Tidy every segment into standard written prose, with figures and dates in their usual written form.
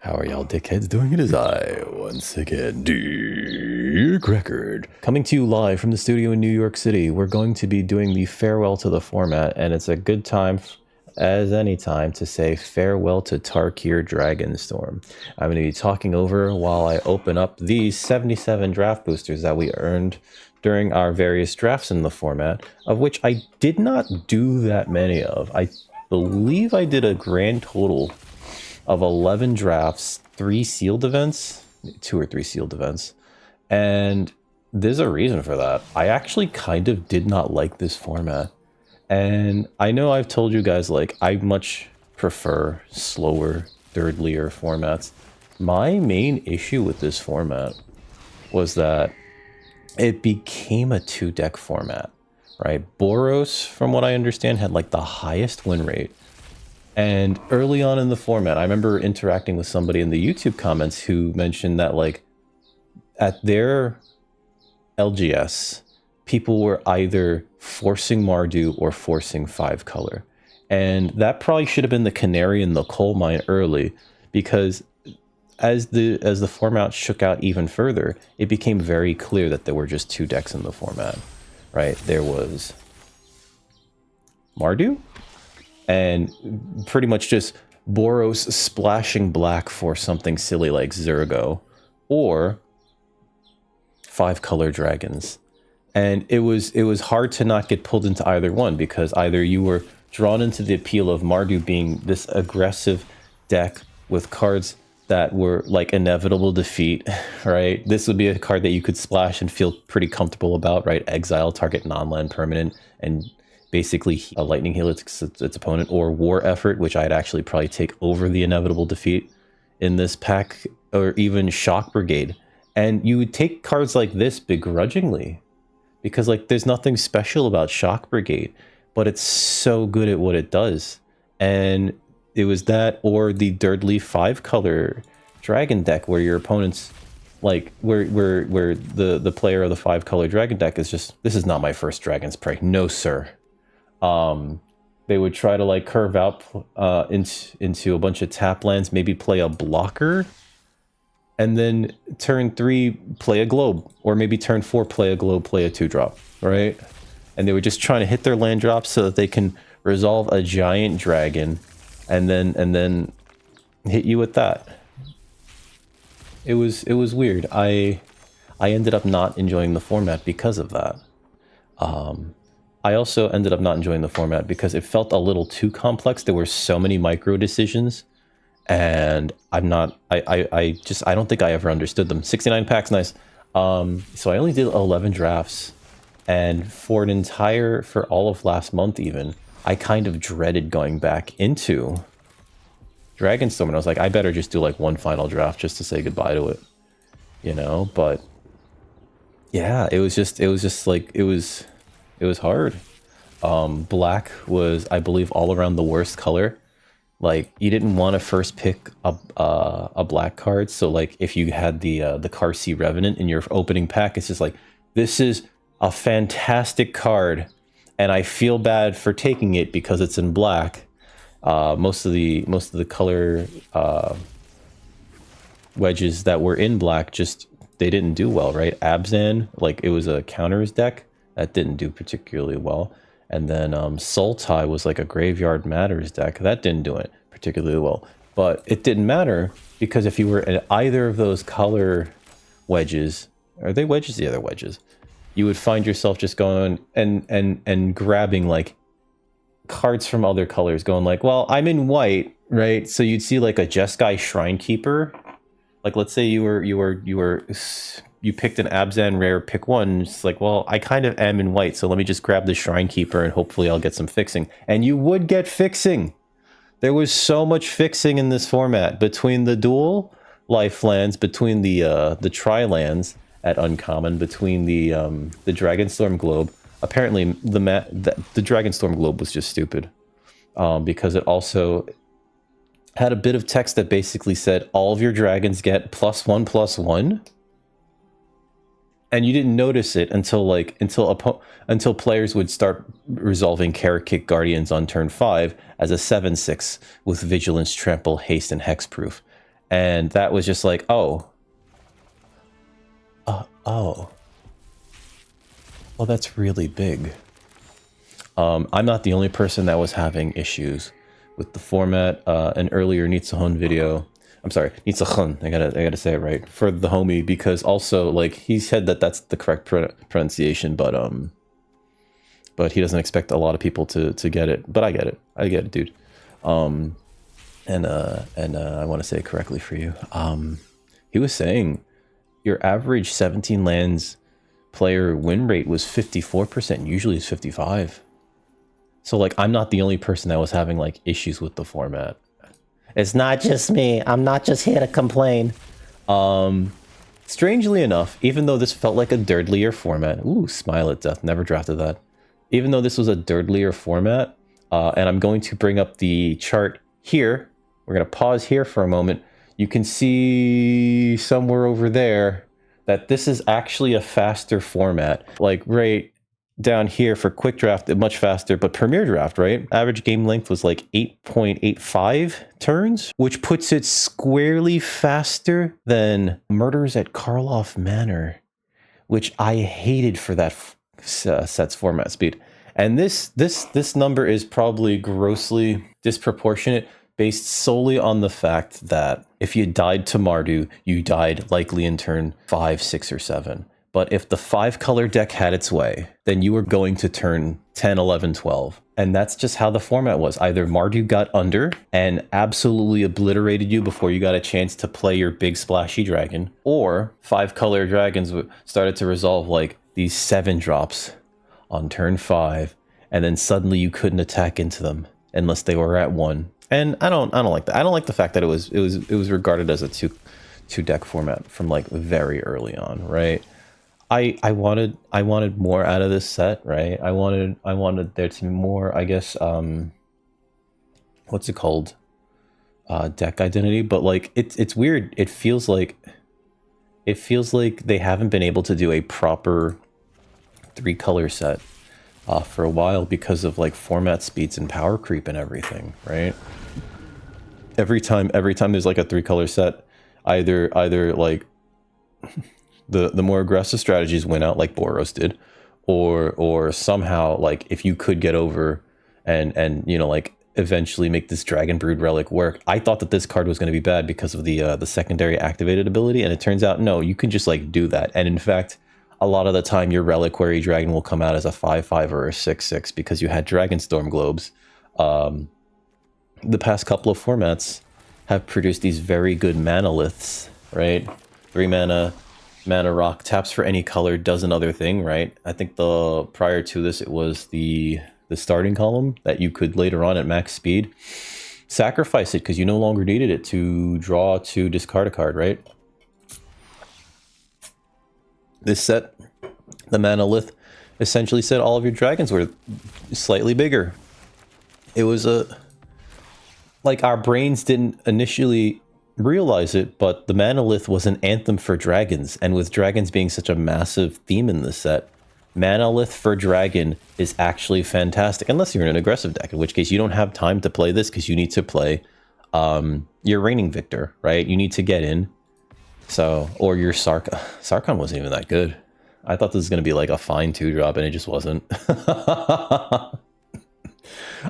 How are y'all dickheads doing? It is I, once again, Dick Record. Coming to you live from the studio in New York City. We're going to be doing the farewell to the format, and it's a good time, as any time, to say farewell to Tarkir Dragonstorm. I'm going to be talking over while I open up these 77 draft boosters that we earned during our various drafts in the format, of which I did not do that many of. I believe I did a grand total of 11 drafts, 3 sealed events, 2 or 3 sealed events, and there's a reason for that. I actually kind of did not like this format, and I know I've told you guys, like, I much prefer slower third layer formats. My main issue with this format was that it became a 2-deck format, right? Boros, from what I understand, had like the highest win rate. And early on in the format, I remember interacting with somebody in the YouTube comments who mentioned that, like, at their LGS, people were either forcing Mardu or forcing 5-color. And that probably should have been the canary in the coal mine early, because as the format shook out even further, it became very clear that there were just 2 decks in the format, right? There was Mardu, and pretty much just Boros splashing black for something silly like Zergo, or 5-color dragons. And it was hard to not get pulled into either one, because either you were drawn into the appeal of Mardu being this aggressive deck with cards that were like inevitable defeat, right? This would be a card that you could splash and feel pretty comfortable about, right? Exile, target non-land permanent, and basically a lightning heal its opponent, or war effort, which I'd actually probably take over the inevitable defeat in this pack, or even shock brigade. And you would take cards like this begrudgingly, because like there's nothing special about shock brigade, but it's so good at what it does. And it was that, or the Dirtly 5-color dragon deck, where your opponent's like, where the player of the 5-color dragon deck is just, this is not my first Dragon's Prey, no sir. They would try to like curve out into a bunch of tap lands, maybe play a blocker, and then turn 3 play a globe, or maybe turn 4 play a globe, play a 2-drop, right? And they were just trying to hit their land drops so that they can resolve a giant dragon, and then hit you with that. It was weird. I ended up not enjoying the format because of that. I also ended up not enjoying the format because it felt a little too complex. There were so many micro decisions, and I don't think I ever understood them. 69 packs, nice. So I only did 11 drafts, and for all of last month even, I kind of dreaded going back into Dragonstorm, and I was like, I better just do like one final draft just to say goodbye to it, you know? But yeah, it was just like, it was hard. Black was, I believe, all around the worst color. Like, you didn't want to first pick a black card, so like if you had the Carsey Revenant in your opening pack, it's just like, this is a fantastic card, and I feel bad for taking it because it's in black. Most of the color wedges that were in black, just, they didn't do well, right? Abzan, like, it was a counters deck that didn't do particularly well. And then Sultai was like a Graveyard Matters deck that didn't do it particularly well. But it didn't matter, because if you were in either of those color wedges, are they wedges? Yeah, they're wedges. You would find yourself just going and grabbing like cards from other colors, going like, well, I'm in white, right? So you'd see like a Jeskai Shrinekeeper. Like, let's say you picked an Abzan rare, pick one. It's like, well, I kind of am in white, so let me just grab the Shrinekeeper and hopefully I'll get some fixing. And you would get fixing. There was so much fixing in this format, between the dual life lands, between the tri-lands at uncommon, between the Dragonstorm Globe. Apparently, the Dragonstorm Globe was just stupid, because it also had a bit of text that basically said all of your dragons get +1/+1, and you didn't notice it until players would start resolving Carrot Kick Guardians on turn 5 as a 7/6 with Vigilance, Trample, Haste, and Hexproof. And that was just like, oh. Oh. Well, that's really big. I'm not the only person that was having issues with the format. An earlier Nitzahon video, I'm sorry, Nitzahon, I gotta say it right, for the homie, because also, like, he said that that's the correct pronunciation, but he doesn't expect a lot of people to get it. But I get it, dude. And I want to say it correctly for you. He was saying your average 17 lands player win rate was 54%. Usually it's 55. So, like, I'm not the only person that was having, like, issues with the format. It's not just me. I'm not just here to complain. Strangely enough, even though this felt like a Durdlier format... Ooh, smile at death. Never drafted that. Even though this was a Durdlier format, and I'm going to bring up the chart here. We're going to pause here for a moment. You can see somewhere over there that this is actually a faster format. Like, right down here for quick draft, much faster, but premier draft, right? Average game length was like 8.85 turns, which puts it squarely faster than Murders at Karloff Manor, which I hated for that set's format speed. And this number is probably grossly disproportionate, based solely on the fact that if you died to Mardu, you died likely in turn 5, 6, or 7. But if the 5-color deck had its way, then you were going to turn 10, 11, 12. And that's just how the format was. Either Mardu got under and absolutely obliterated you before you got a chance to play your big splashy dragon, or 5-color dragons started to resolve like these 7 drops on turn 5, and then suddenly you couldn't attack into them unless they were at 1. And I don't like that. I don't like the fact that it was regarded as a two deck format from like very early on, right? I wanted more out of this set, right? I wanted there to be more, I guess, what's it called? Deck identity, but like it's weird. It feels like they haven't been able to do a proper 3-color set for a while because of like format speeds and power creep and everything, right? Every time there's like a 3-color set, either like the more aggressive strategies win out, like Boros did, or somehow, like, if you could get over and you know, like, eventually make this Dragon Brood relic work. I thought that this card was going to be bad because of the secondary activated ability, and it turns out no, you can just like do that. And in fact, a lot of the time your Reliquary Dragon will come out as a 5/5 or a 6/6 because you had Dragonstorm globes. The past couple of formats have produced these very good manaliths, right? 3 mana rock, taps for any color, does another thing, right? I think prior to this, it was the starting column that you could later on at max speed sacrifice it because you no longer needed it to draw to discard a card, right? This set, the Manalith, essentially said all of your dragons were slightly bigger. It was like, our brains didn't initially realize it, but the Manalith was an anthem for dragons, and with dragons being such a massive theme in this set, Manalith for dragon is actually fantastic, unless you're in an aggressive deck, in which case you don't have time to play this because you need to play your reigning victor, right? You need to get in. So, or your Sarkhan wasn't even that good. I thought this was going to be like a fine 2-drop, and it just wasn't.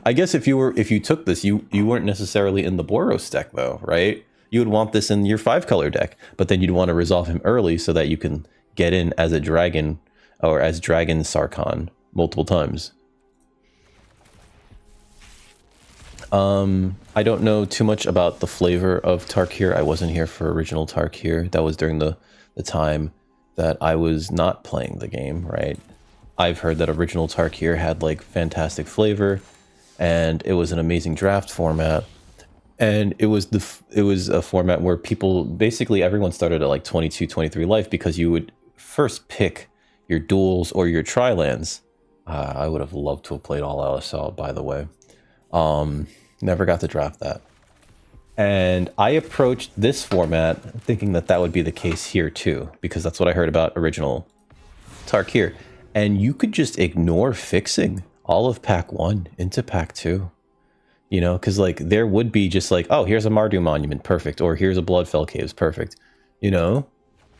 I guess if you took this, you weren't necessarily in the Boros deck though, right? You would want this in your 5-color deck, but then you'd want to resolve him early so that you can get in as a dragon or as Dragon Sarkhan multiple times. I don't know too much about the flavor of Tarkir. I wasn't here for original Tarkir. That was during the time that I was not playing the game, right? I've heard that original Tarkir had like fantastic flavor, and it was an amazing draft format. And it was a format where basically everyone started at like 22, 23 life because you would first pick your duels or your tri-lands. I would have loved to have played All Out Assault, by the way. Never got to draft that. And I approached this format thinking that would be the case here too, because that's what I heard about original Tarkir. And you could just ignore fixing all of pack 1 into pack 2. You know, because like there would be just like, oh, here's a Mardu monument, perfect, or here's a Bloodfell Caves, perfect. You know,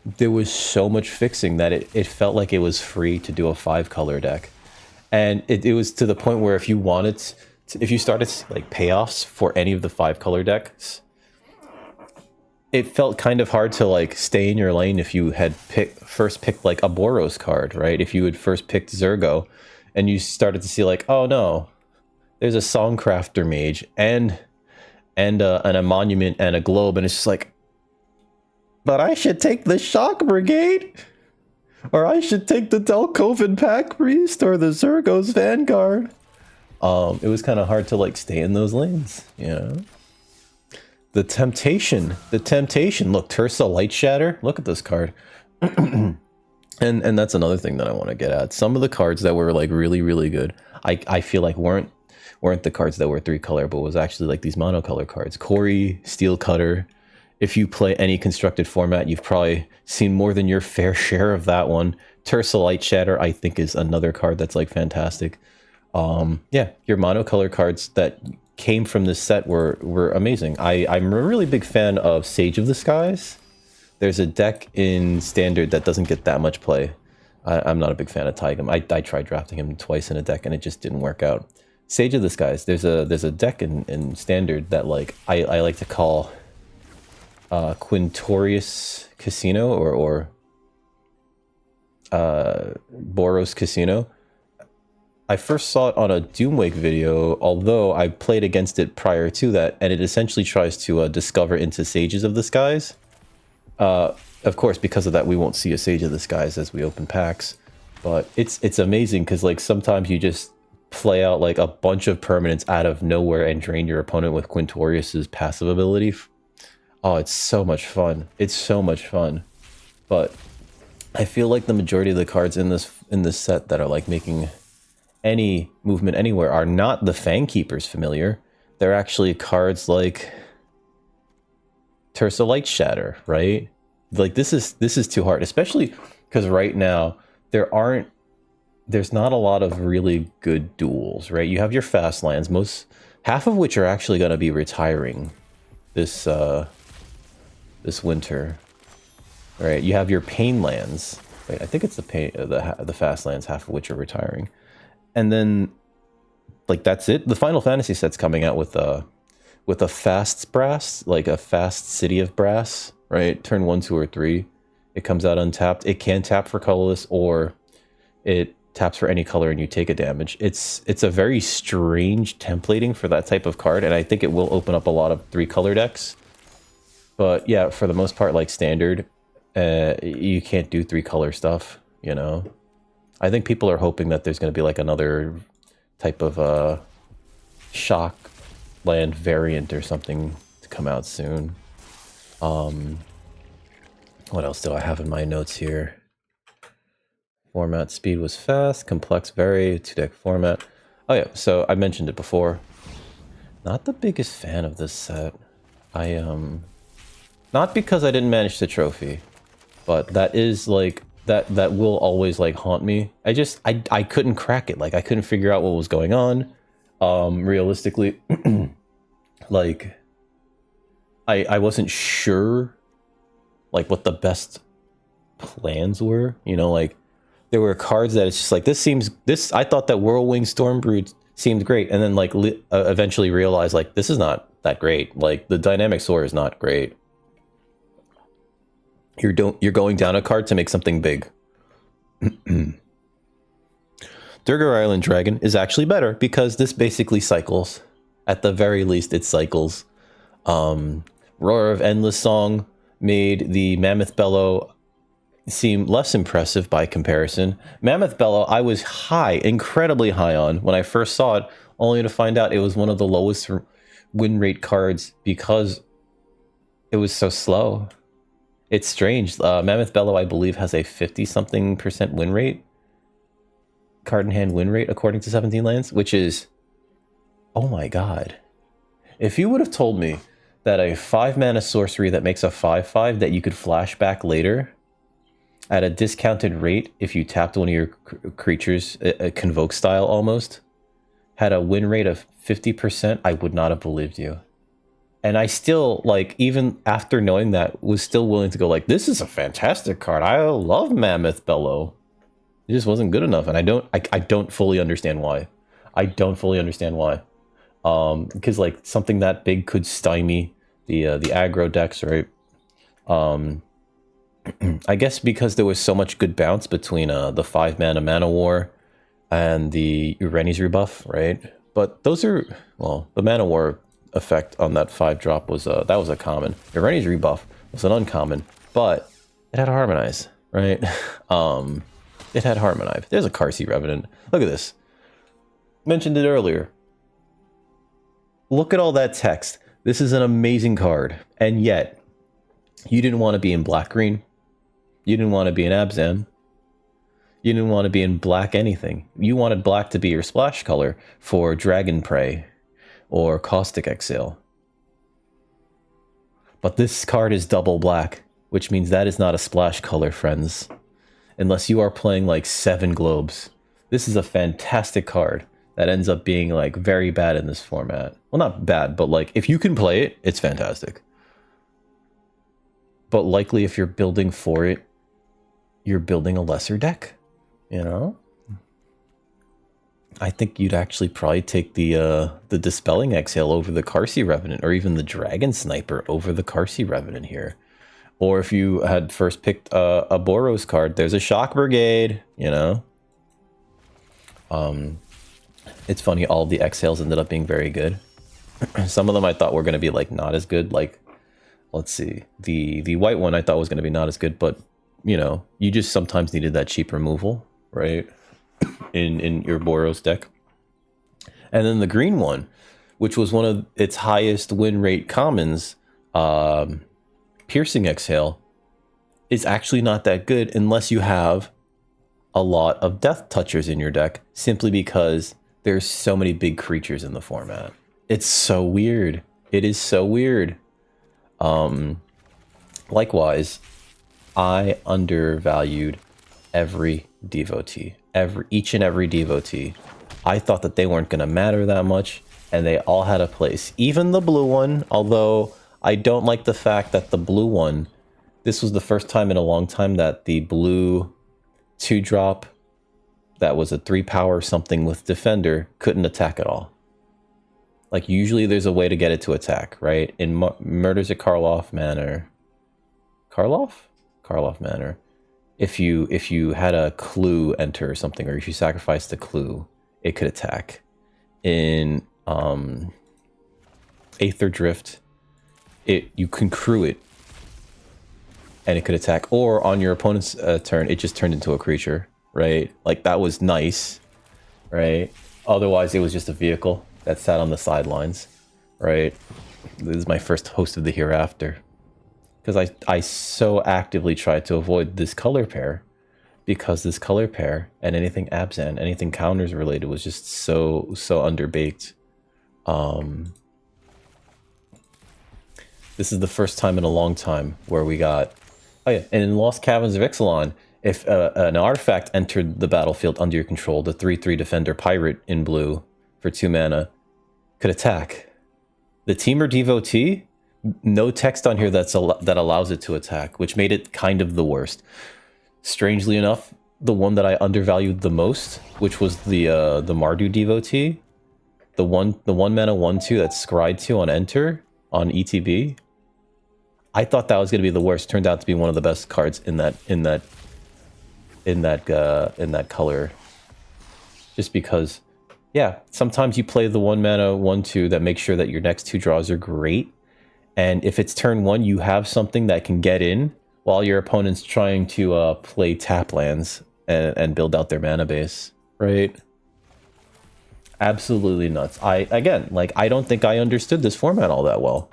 there was so much fixing that it felt like it was free to do a 5-color deck. And it was to the point where if you wanted to, if you started like payoffs for any of the 5-color decks, it felt kind of hard to like stay in your lane if you had first picked like a Boros card, right? If you had first picked Zergo and you started to see like, oh no, there's a Songcrafter Mage and a Monument and a Globe, and it's just like, but I should take the Shock Brigade, or I should take the Delcoven Pack Priest, or the Zergo's Vanguard. It was kind of hard to like stay in those lanes, you know? The temptation. Look, Tersa Light Shatter. Look at this card. and that's another thing that I want to get at. Some of the cards that were like really, really good, I feel like weren't the cards that were 3-color, but was actually like these monocolor cards. Corey, Steel Cutter. If you play any constructed format, you've probably seen more than your fair share of that one. Tersa Light Shatter, I think, is another card that's like fantastic. Yeah, your monocolor cards that came from this set were amazing. I'm a really big fan of Sage of the Skies. There's a deck in Standard that doesn't get that much play. I'm not a big fan of Tigum. I tried drafting him twice in a deck and it just didn't work out. Sage of the Skies, there's a deck in Standard that like I like to call Quintorius Casino or Boros Casino. I first saw it on a Doomwake video, although I played against it prior to that, and it essentially tries to discover into Sages of the Skies. Of course, because of that, we won't see a Sage of the Skies as we open packs, but it's amazing because like sometimes you just play out like a bunch of permanents out of nowhere and drain your opponent with Quintorius's passive ability. Oh, it's so much fun. It's so much fun. But I feel like the majority of the cards in this set that are like making any movement anywhere are not the Fangkeeper's familiar. They're actually cards like Tersa Light Shatter, right? Like this is too hard, especially because right now there's not a lot of really good duels, right? You have your fast lands, half of which are actually going to be retiring this winter, right? You have your pain lands. Wait, I think it's the fast lands, half of which are retiring. And then, like, that's it. The Final Fantasy set's coming out with a fast brass, like a fast City of Brass, right? Turn 1, 2, or 3. It comes out untapped. It can tap for colorless, or it taps for any color and you take a damage. It's a very strange templating for that type of card, and I think it will open up a lot of 3-color decks. But yeah, for the most part, like Standard, you can't do 3-color stuff, you know? I think people are hoping that there's going to be like another type of shock land variant or something to come out soon. What else do I have in my notes here? Format speed was fast, complex very, 2-deck format. Oh yeah, so I mentioned it before. Not the biggest fan of this set. Not because I didn't manage the trophy, but that is like that will always like haunt me. I couldn't crack it. Like I couldn't figure out what was going on. Realistically, like I wasn't sure like what the best plans were, you know, like there were cards that it's just like I thought that Whirlwind Stormbrood seemed great, and then like eventually realized like this is not that great. Like the Dynamic Soar is not great. You're going down a card to make something big. Durgar Island Dragon is actually better because this basically cycles. At the very least, it cycles. Roar of Endless Song made the Mammoth Bellow seem less impressive by comparison. Mammoth Bellow, I was incredibly high on when I first saw it, only to find out it was one of the lowest win rate cards because it was so slow. It's strange. Mammoth Bellow, I believe, has a 50-something% win rate. Card in hand win rate, according to 17 lands, which is... Oh my god. If you would have told me that a 5-mana sorcery that makes a 5/5 that you could flash back later at a discounted rate if you tapped one of your creatures, a Convoke style almost, had a win rate of 50%, I would not have believed you. And I still, like, even after knowing that, was still willing to go like, this is a fantastic card. I love Mammoth Bellow. It just wasn't good enough, and I don't fully understand why. I don't fully understand why. Because like something that big could stymie the aggro decks, right? I guess because there was so much good bounce between the 5-mana Mana War and the Ureni's Rebuff, right? But those are, well, the Mana War effect on that 5-drop was that was a common. Ureni's Rebuff was an uncommon, but it had Harmonize, right? It had Harmonize. There's a Karsi Revenant. Look at this. Mentioned it earlier. Look at all that text. This is an amazing card. And yet, you didn't want to be in black-green. You didn't want to be in Abzan. You didn't want to be in black anything. You wanted black to be your splash color for Dragon Prey or Caustic Exhale. But this card is double black, which means that is not a splash color, friends. Unless you are playing like 7 globes. This is a fantastic card that ends up being like very bad in this format. Well, not bad, but like if you can play it, it's fantastic. But likely if you're building for it, you're building a lesser deck, you know? I think you'd actually probably take the Dispelling Exhale over the Karsi Revenant, or even the Dragon Sniper over the Karsi Revenant here. Or if you had first picked a Boros card, there's a Shock Brigade, you know? It's funny, all of the exhales ended up being very good. Some of them I thought were going to be like not as good. Like, let's see, the white one I thought was going to be not as good, but you know, you just sometimes needed that cheap removal, right? in your Boros deck. And then the green one, which was one of its highest win rate commons, Piercing Exhale, is actually not that good unless you have a lot of Death Touchers in your deck, simply because there's so many big creatures in the format. It's so weird. It is so weird. Likewise, I undervalued every devotee. Each and every devotee. I thought that they weren't going to matter that much, and they all had a place. Even the blue one, although I don't like the fact that the blue one, this was the first time in a long time that the blue 2-drop that was a 3-power something with Defender couldn't attack at all. Like, usually there's a way to get it to attack, right? In Murders at Karloff Manor. Karloff Manor. If you had a clue enter or something, or if you sacrificed a clue, it could attack. In Aether Drift, you can crew it, and it could attack. Or on your opponent's turn, it just turned into a creature, right? Like, that was nice, right? Otherwise, it was just a vehicle that sat on the sidelines, right? This is my first Host of the Hereafter. Because I so actively tried to avoid this color pair, because this color pair and anything Abzan, anything counters related, was just so underbaked. This is the first time in a long time where we got... Oh yeah, and in Lost Caverns of Ixalan, if an artifact entered the battlefield under your control, the 3/3 Defender Pirate in blue for 2 mana could attack. The Teamer Devotee, no text on here that allows it to attack, which made it kind of the worst. Strangely enough, the one that I undervalued the most, which was the Mardu Devotee, the one mana 1/2 that's scryed to on enter on ETB. I thought that was going to be the worst. Turned out to be one of the best cards in that color. Just because, yeah, sometimes you play the 1 mana 1/2 that makes sure that your next 2 draws are great. And if it's turn 1, you have something that can get in while your opponent's trying to play tap lands and build out their mana base, right? Absolutely nuts. I don't think I understood this format all that well.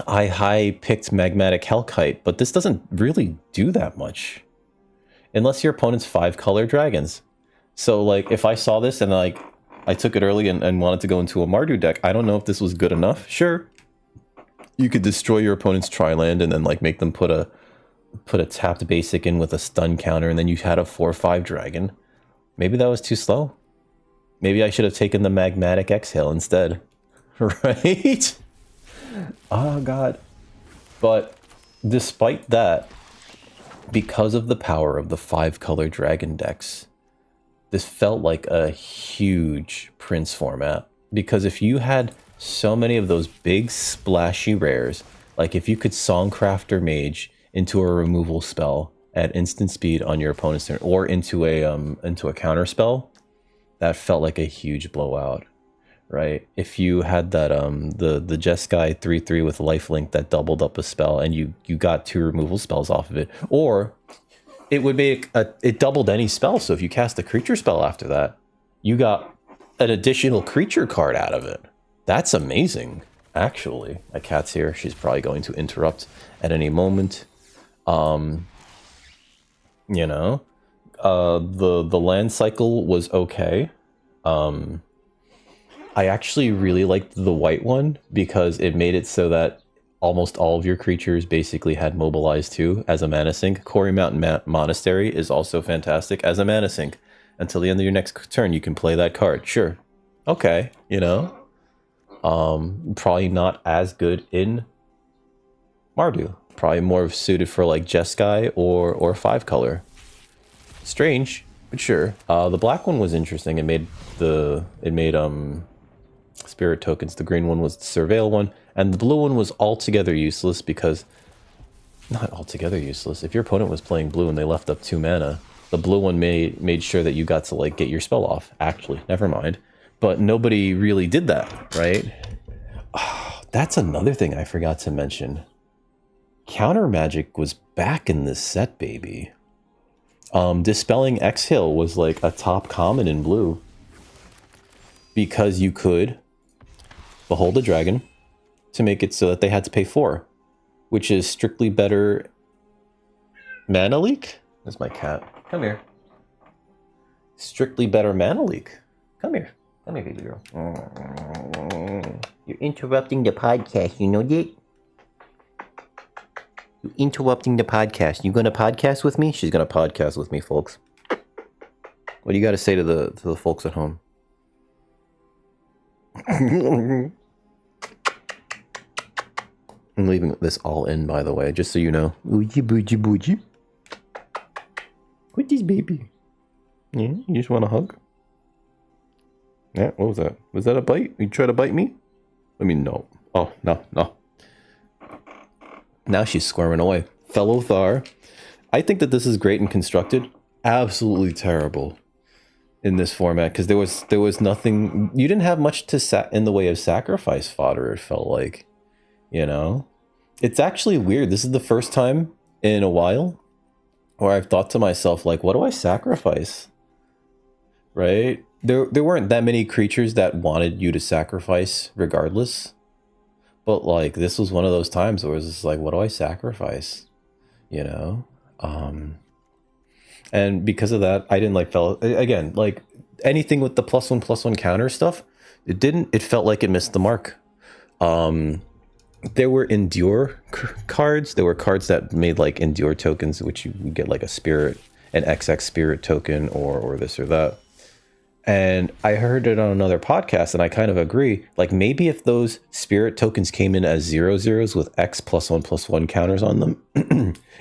I high picked Magmatic Hellkite, but this doesn't really do that much. Unless your opponent's 5-color dragons. So, like, if I saw this and, like, I took it early and wanted to go into a Mardu deck, I don't know if this was good enough. Sure, you could destroy your opponent's Tri-land and then, like, make them put a tapped basic in with a stun counter, and then you had a 4/5 dragon. Maybe that was too slow. Maybe I should have taken the magmatic exhale instead. Right? Oh, God. But despite that, because of the power of the 5-color dragon decks, this felt like a huge Prince format. Because if you had so many of those big splashy rares, like if you could Songcrafter Mage into a removal spell at instant speed on your opponent's turn, or into a counter spell, that felt like a huge blowout, right? If you had that the Jeskai 3/3 with lifelink that doubled up a spell, and you got 2 removal spells off of it, or it would make it doubled any spell. So if you cast a creature spell after that, you got an additional creature card out of it. That's amazing, actually. My cat's here. She's probably going to interrupt at any moment. You know, the land cycle was okay. I actually really liked the white one because it made it so that almost all of your creatures basically had mobilized too as a mana sink. Quarry Mountain Monastery is also fantastic as a mana sink. Until the end of your next turn, you can play that card. Sure. Okay, you know. Probably not as good in Mardu. Probably more suited for like Jeskai or 5-color. Strange, but sure. The black one was interesting. It made spirit tokens. The green one was the surveil one, and the blue one was altogether useless because not altogether useless. If your opponent was playing blue and they left up 2 mana, the blue one made sure that you got to like get your spell off. Actually, never mind. But nobody really did that, right? Oh, that's another thing I forgot to mention. Counter magic was back in this set, baby. Dispelling Exhale was like a top common in blue because you could behold a dragon to make it so that they had to pay 4, which is strictly better mana leak. There's my cat. Come here. Strictly better mana leak. Come here. Come here, baby girl. You're interrupting the podcast, you know that? You're interrupting the podcast. You gonna podcast with me? She's gonna podcast with me, folks. What do you got to say to the folks at home? I'm leaving this all in, by the way, just so you know. Oogie boogie boogie. What is baby? Yeah, you just want a hug? Yeah, what was that? Was that a bite? You try to bite me? I mean, no. Oh, no. Now she's squirming away. Fellow Thar. I think that this is great and constructed. Absolutely terrible in this format because there was nothing. You didn't have much to in the way of sacrifice fodder. It felt like, you know, it's actually weird. This is the first time in a while where I've thought to myself, like, what do I sacrifice? Right? There weren't that many creatures that wanted you to sacrifice regardless. But like this was one of those times where it was just like, what do I sacrifice? You know? And because of that, I didn't like again, like anything with the +1/+1 counter stuff, it felt like it missed the mark. There were endure cards. There were cards that made like endure tokens, which you would get like a spirit, an XX spirit token or this or that. And I heard it on another podcast, and I kind of agree. Like maybe if those spirit tokens came in as 0/0s with X +1/+1 counters on them,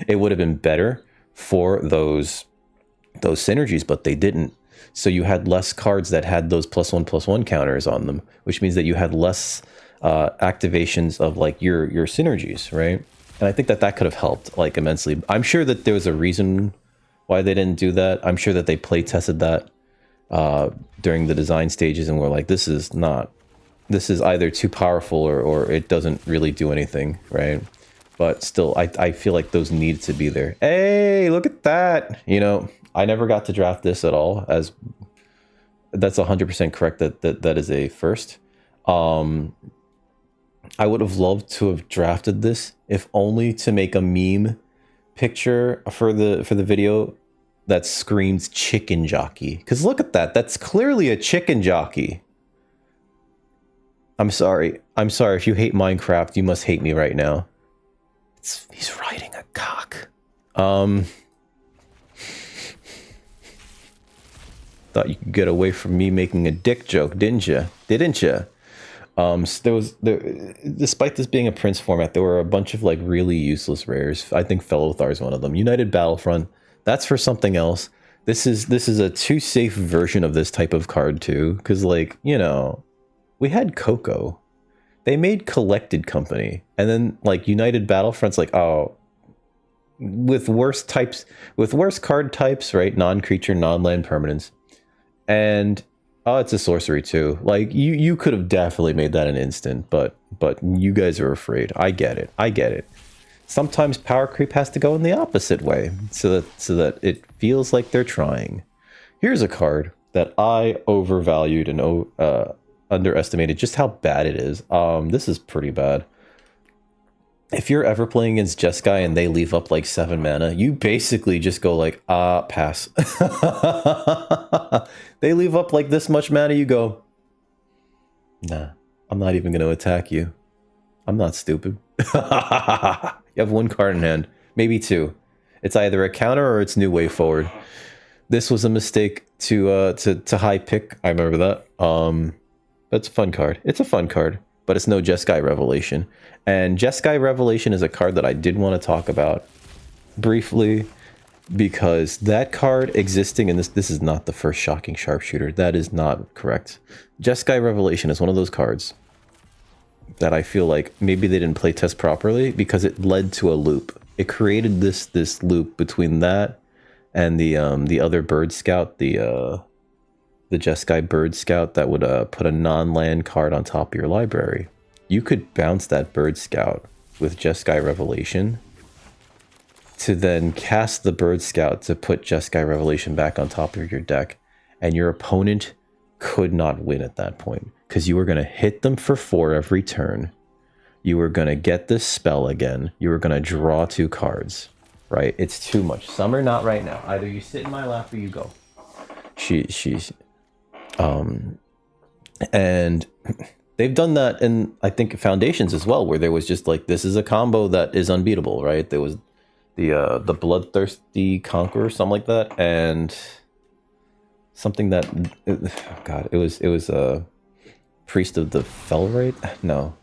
it would have been better for those synergies, but they didn't. So you had less cards that had those +1/+1 counters on them, which means that you had less activations of like your synergies, right? And I think that could have helped like immensely. I'm sure that there was a reason why they didn't do that. I'm sure that they play tested that during the design stages and we're like, this is either too powerful or it doesn't really do anything, right? But still, I feel like those need to be there. Hey, look at that. You know, I never got to draft this at all, as that's 100% correct that is a first. I would have loved to have drafted this, if only to make a meme picture for the video that screams chicken jockey. Because look at that. That's clearly a chicken jockey. I'm sorry. If you hate Minecraft, you must hate me right now. He's riding a cock. Thought you could get away from me making a dick joke, didn't you? Didn't you? So despite this being a Prince format, there were a bunch of like really useless rares. I think Fellothar is one of them. United Battlefront, that's for something else. This is a too safe version of this type of card too, because like, you know, we had Coco. They made Collected Company, and then like United Battlefront's like, oh, with worse card types, right? Non-creature, non-land permanents, and oh, it's a sorcery too. Like you could have definitely made that an instant, but you guys are afraid. I get it. Sometimes power creep has to go in the opposite way, so that it feels like they're trying. Here's a card that I overvalued and underestimated just how bad it is. This is pretty bad. If you're ever playing against Jeskai and they leave up like 7 mana, you basically just go like, pass. They leave up like this much mana, you go, nah, I'm not even going to attack you. I'm not stupid. You have 1 card in hand, maybe 2. It's either a counter or it's new way forward. This was a mistake to high pick. I remember that. That's a fun card. It's a fun card, but it's no Jeskai Revelation. And Jeskai Revelation is a card that I did want to talk about briefly, because that card existing, and this is not the first Shocking Sharpshooter. That is not correct. Jeskai Revelation is one of those cards that I feel like maybe they didn't play test properly, because it led to a loop. It created this loop between that and the other Bird Scout, the Jeskai Bird Scout that would put a non-land card on top of your library. You could bounce that Bird Scout with Jeskai Revelation to then cast the Bird Scout to put Jeskai Revelation back on top of your deck, and your opponent could not win at that point, because you were going to hit them for 4 every turn. You were going to get this spell again. You were going to draw 2 cards, right? It's too much. Summer, not right now. Either you sit in my lap or you go. And they've done that in, I think, Foundations as well, where there was just like, this is a combo that is unbeatable, right? There was the Bloodthirsty Conqueror, something like that, and something that, oh God, it was a Priest of the Fellrite? No.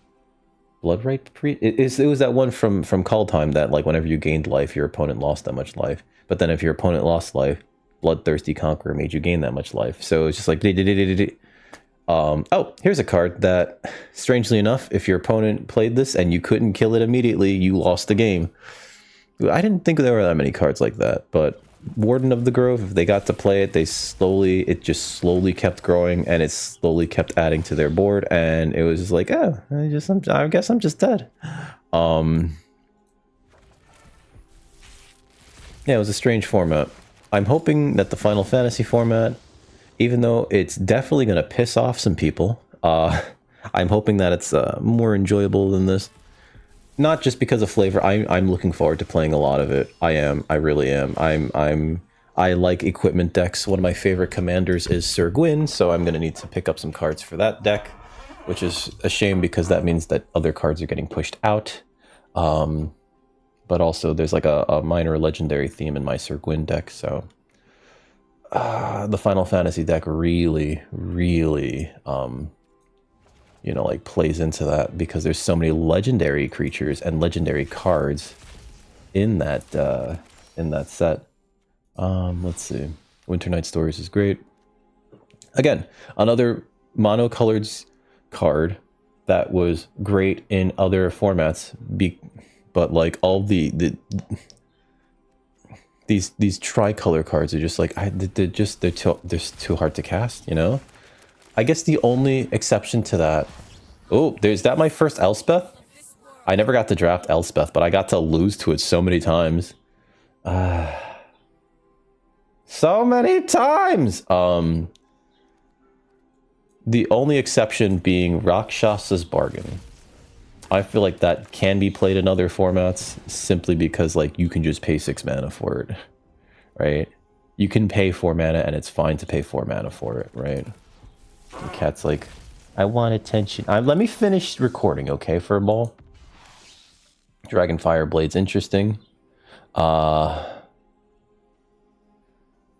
Bloodright Priest? It was that one from Call Time that, like, whenever you gained life, your opponent lost that much life. But then if your opponent lost life, Bloodthirsty Conqueror made you gain that much life. So it's just like, oh, here's a card that, strangely enough, if your opponent played this and you couldn't kill it immediately, you lost the game. I didn't think there were that many cards like that, but Warden of the Grove, if they got to play it, it just slowly kept growing, and it slowly kept adding to their board, and it was just like, oh, I guess I'm just dead. Yeah, it was a strange format. I'm hoping that the Final Fantasy format, even though it's definitely going to piss off some people, I'm hoping that it's more enjoyable than this. Not just because of flavor. I'm looking forward to playing a lot of it. I am. I really am. I like equipment decks. One of my favorite commanders is Sir Gwyn, so I'm going to need to pick up some cards for that deck, which is a shame because that means that other cards are getting pushed out. But also there's like a minor legendary theme in my Sir Gwyn deck, so the Final Fantasy deck really, really like plays into that, because there's so many legendary creatures and legendary cards in that set. Let's see. Winter Night Stories is great. Again, another monocolored card that was great in other formats, but like all these tricolor cards are just like, they're too hard to cast, I guess the only exception to that... Oh, is that my first Elspeth? I never got to draft Elspeth, but I got to lose to it so many times. So many times! The only exception being Rakshasa's Bargain. I feel like that can be played in other formats, simply because, like, you can just pay 6 mana for it, right? You can pay 4 mana, and it's fine to pay 4 mana for it, right? The cat's like, I want attention. Let me finish recording, okay, for a ball. Dragonfire Blade's interesting.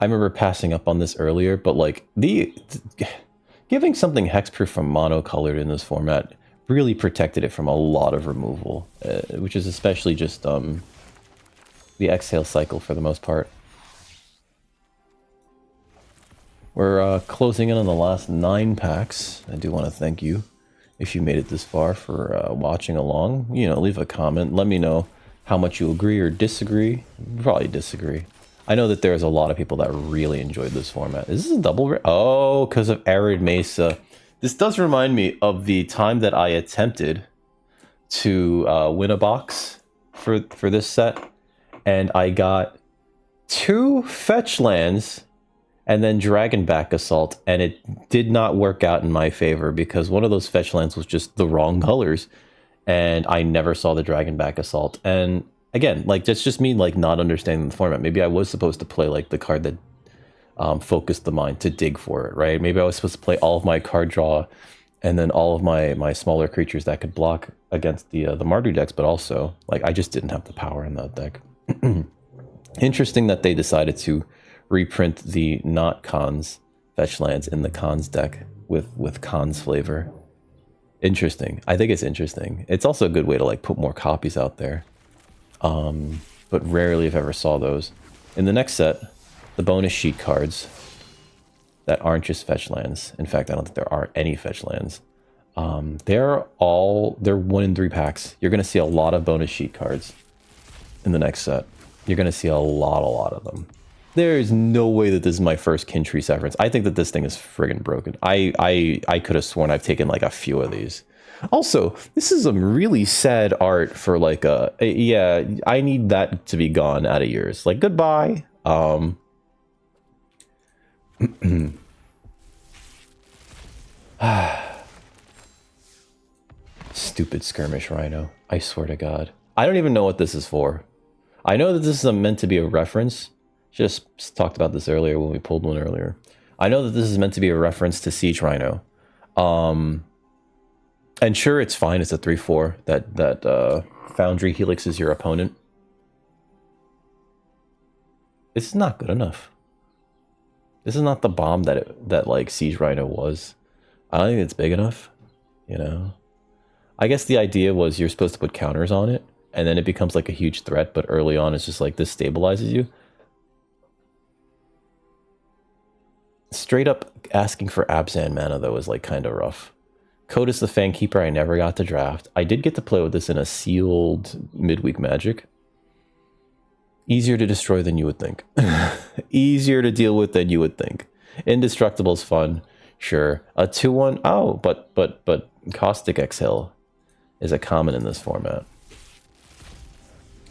I remember passing up on this earlier, but like giving something hexproof from monocolored in this format really protected it from a lot of removal, which is especially just the exhale cycle for the most part. We're closing in on the last 9 packs. I do want to thank you if you made it this far for watching along. You know, leave a comment. Let me know how much you agree or disagree. Probably disagree. I know that there's a lot of people that really enjoyed this format. Is this a double? Oh, because of Arid Mesa. This does remind me of the time that I attempted to win a box for this set, and I got 2 fetch lands and then Dragonback Assault, and it did not work out in my favor because one of those fetch lands was just the wrong colors, and I never saw the Dragonback Assault. And again, like, that's just me, like, not understanding the format. Maybe I was supposed to play, like, the card that focused the mind to dig for it, right? Maybe I was supposed to play all of my card draw and then all of my smaller creatures that could block against the Mardu decks, but also, like, I just didn't have the power in that deck. Interesting that they decided to reprint the not Khans fetch lands in the Khans deck with Khans flavor. Interesting. I think it's interesting. It's also a good way to, like, put more copies out there. But rarely if ever saw those. In the next set, the bonus sheet cards that aren't just fetch lands. In fact, I don't think there are any fetch lands. They're 1 in 3 packs. You're going to see a lot of bonus sheet cards in the next set. You're going to see a lot of them. There's no way that this is my first Kintry Severance. I think that this thing is friggin' broken. I could have sworn I've taken like a few of these. Also, this is some really sad art for like yeah, I need that to be gone out of yours. Like, goodbye. Stupid Skirmish Rhino. I swear to God. I don't even know what this is for. I know that this is meant to be a reference. Just talked about this earlier when we pulled one earlier. I know that this is meant to be a reference to Siege Rhino. And sure, it's fine. It's a 3/4 that Foundry Helix is your opponent. This is not good enough. This is not the bomb that like Siege Rhino was. I don't think it's big enough, you know. I guess the idea was you're supposed to put counters on it, and then it becomes like a huge threat, but early on it's just like this stabilizes you. Straight up asking for Abzan mana, though, is like kind of rough. Codus the Fangkeeper I never got to draft. I did get to play with this in a sealed midweek Magic. Easier to destroy than you would think. Easier to deal with than you would think. Indestructible's fun, sure. A 2/1, oh, but Caustic Exhale is a common in this format.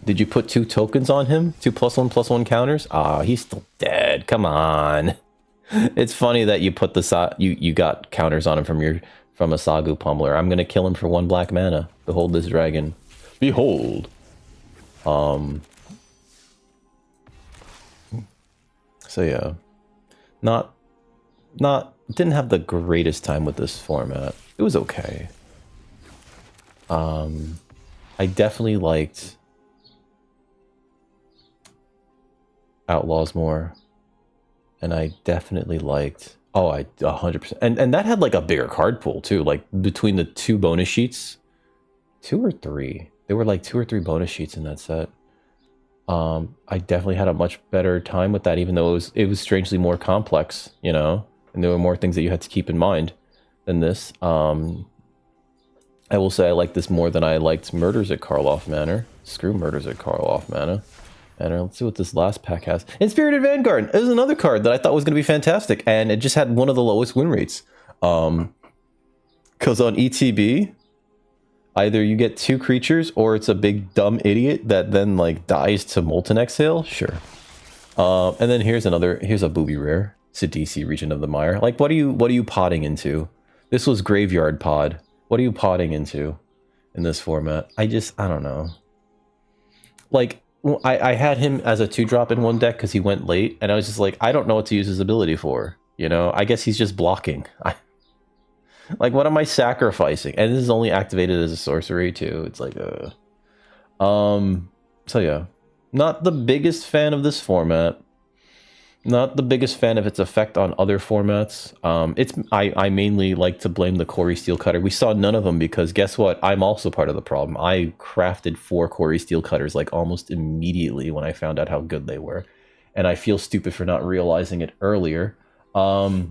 Did you put 2 tokens on him? 2 +1/+1 counters? Ah, he's still dead. Come on. It's funny that you put the you got counters on him from a Sagu Pummeler. I'm gonna kill him for 1 black mana. Behold this dragon. Behold. So yeah, didn't have the greatest time with this format. It was okay. I definitely liked Outlaws more. And I definitely liked, 100%. And that had like a bigger card pool too. Like between the 2 bonus sheets, 2 or 3. There were like 2 or 3 bonus sheets in that set. I definitely had a much better time with that, even though it was strangely more complex, you know, and there were more things that you had to keep in mind than this. I will say I liked this more than I liked Murders at Karloff Manor. Screw Murders at Karloff Manor. And let's see what this last pack has. Inspirited Vanguard is another card that I thought was going to be fantastic, and it just had one of the lowest win rates. Because on ETB, either you get 2 creatures, or it's a big dumb idiot that then like dies to Molten Exhale. Sure. And then here's a booby rare, Sidisi, Region of the Mire. Like, what are you potting into? This was Graveyard Pod. What are you potting into in this format? I don't know. Like, I had him as a 2-drop in one deck because he went late, and I was just like, I don't know what to use his ability for. You know, I guess he's just blocking. Like, what am I sacrificing? And this is only activated as a sorcery too. It's like, so yeah, not the biggest fan of this format. Not the biggest fan of its effect on other formats. I mainly like to blame the Corey Steel Cutter. We saw none of them because guess what? I'm also part of the problem. I crafted 4 Corey Steel Cutters like almost immediately when I found out how good they were. And I feel stupid for not realizing it earlier. Oh,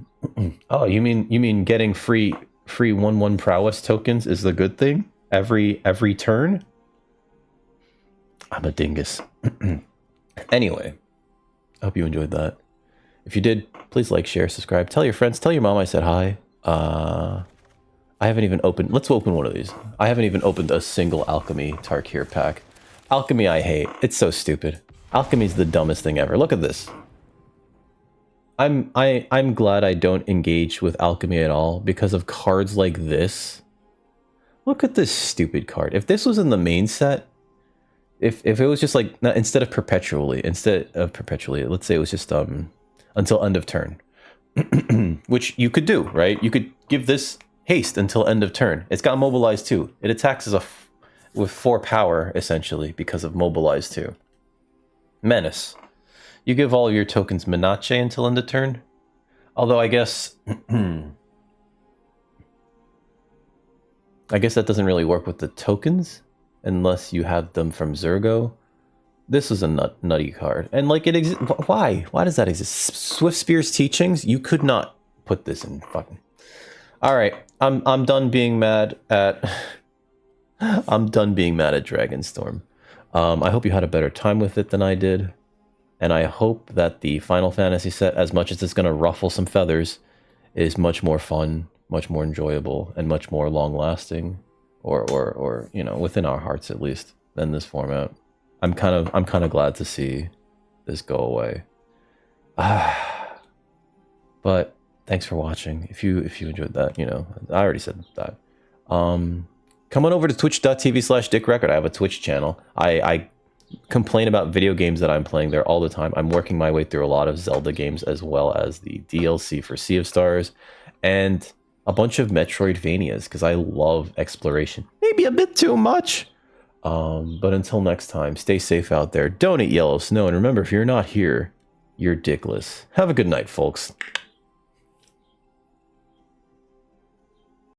you mean getting free 1/1 prowess tokens is the good thing? Every turn? I'm a dingus. Anyway, I hope you enjoyed that. If you did, please like, share, subscribe. Tell your friends. Tell your mom I said hi. I haven't even opened... Let's open one of these. I haven't even opened a single Alchemy Tarkir pack. Alchemy I hate. It's so stupid. Alchemy's the dumbest thing ever. Look at this. I'm glad I don't engage with Alchemy at all because of cards like this. Look at this stupid card. If this was in the main set... If it was just like... Instead of perpetually, let's say it was just... until end of turn. Which you could do, right? You could give this haste until end of turn. It's got mobilize too. It attacks as with 4 power, essentially, because of mobilize too. Menace. You give all of your tokens Menace until end of turn. Although I guess... I guess that doesn't really work with the tokens, unless you have them from Zergo. This is a nutty card. And like it exists. Why? Why does that exist? Swift Spear's Teachings? You could not put this in fucking... Alright. I'm done being mad at... I'm done being mad at Dragonstorm. I hope you had a better time with it than I did. And I hope that the Final Fantasy set, as much as it's going to ruffle some feathers, is much more fun, much more enjoyable, and much more long-lasting. Or you know, within our hearts at least, than this format. I'm kind of glad to see this go away. But thanks for watching. If you enjoyed that, you know, I already said that. Come on over to twitch.tv/dickrecord. I have a Twitch channel. I complain about video games that I'm playing there all the time. I'm working my way through a lot of Zelda games as well as the DLC for Sea of Stars and a bunch of Metroidvanias because I love exploration. Maybe a bit too much. But until next time, stay safe out there. Don't eat yellow snow. And remember, if you're not here, you're dickless. Have a good night, folks.